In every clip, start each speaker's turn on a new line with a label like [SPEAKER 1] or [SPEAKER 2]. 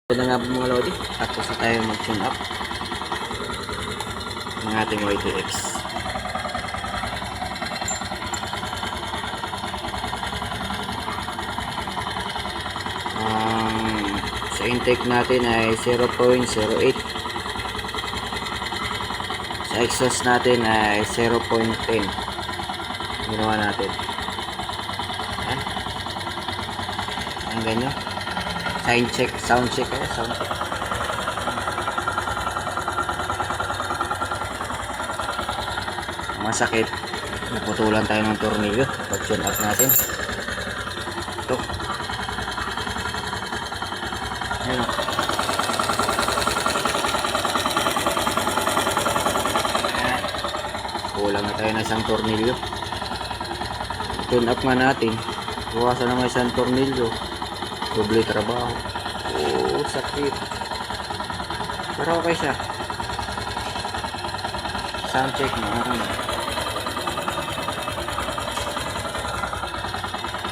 [SPEAKER 1] Ito na nga po mga lodi, tapos na tayo mag-tune up ng ating YTX. Sa intake natin ay 0.08, sa exhaust natin ay 0.10. Ginawa natin yan, ang ganyan. Sound check. Masakit, naputulan tayo ng tornilyo pag tune up natin. Ito, ayun, kulang na tayo ng isang tornilyo. Tune up nga natin, bukasan naman isang tornilyo, doble trabaho. Sakit, pero okay siya. Sound check mo.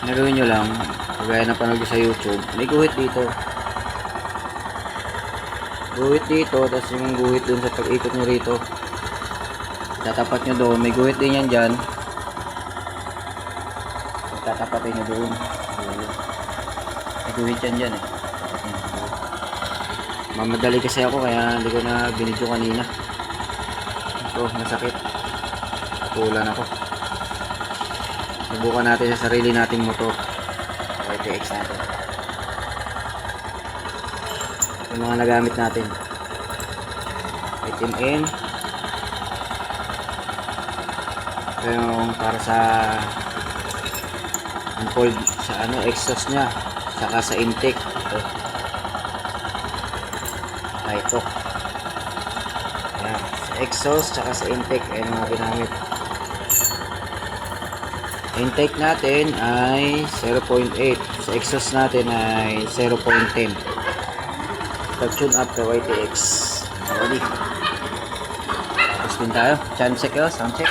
[SPEAKER 1] Nagawin nyo lang kagaya na panood sa YouTube, may guhit dito, tapos yung guhit dun sa pag-ikot nyo rito, tatapat nyo doon, may guhit din yan dyan, tatapatin nyo doon, may guhit yan dyan eh. Mamadali kasi ako kaya hindi ko na binidyo kanina. Ito, masakit, tulan ako. Subukan natin sa sarili nating motor, YTX natin. Yung mga nagamit natin, item N, yung para sa unfold sa exhaust nya, saka sa intake. Ito yan, sa exhaust saka sa intake ay mga ginamit. Intake natin ay 0.8, sa exhaust natin ay 0.10. Pag-tune up the YTX. Ready, tapos din tayo, sound check. Sound check.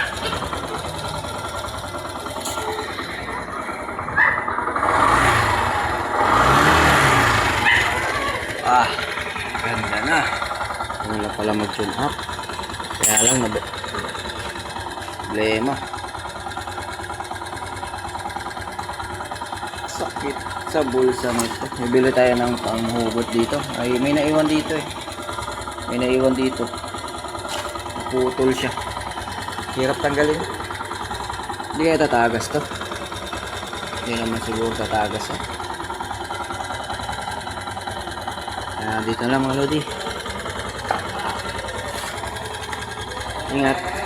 [SPEAKER 1] Ganda na. Wala pala mag-tune up, kaya lang problema, sakit sa bulsa nito. Bibili tayo ng panghugot dito. Ay, may naiwan dito eh. Naputol siya, hirap tanggalin. Hindi kaya tatagas to. Hindi naman siguro tatagas eh. Dito lang mga lodi. Ingat.